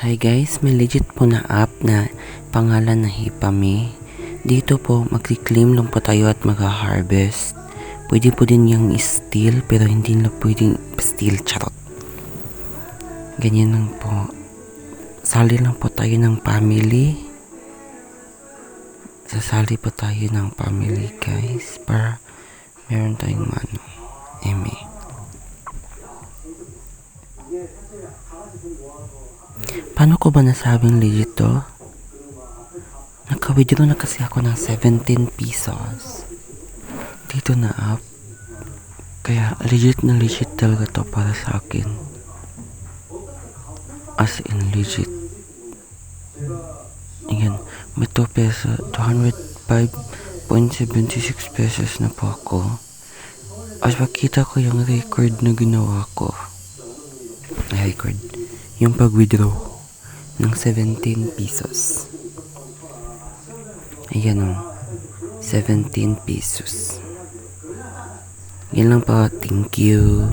Hi guys, may legit po na app na pangalan na Hipame. Dito po magki-claim lang po tayo at mag-harvest. Pwede po din yung steal pero hindi na pwedeng steal, charot. Ganyan lang po. Sali lang po tayo ng family. Sasali po tayo ng family guys para meron tayong eme. Paano ko ba nasabing legit to? Naka-withdraw na kasi ako ng 17 pesos dito na app. Kaya legit na legit talaga to para sa akin. As in legit. Ayan, may 2 peso, 205.76 pesos na po ako. As makita ko yung record na ginawa ko. Record. Yung pag-withdraw ng 17 pesos. Ayan o. 17 pesos. Yan lang po. Thank you.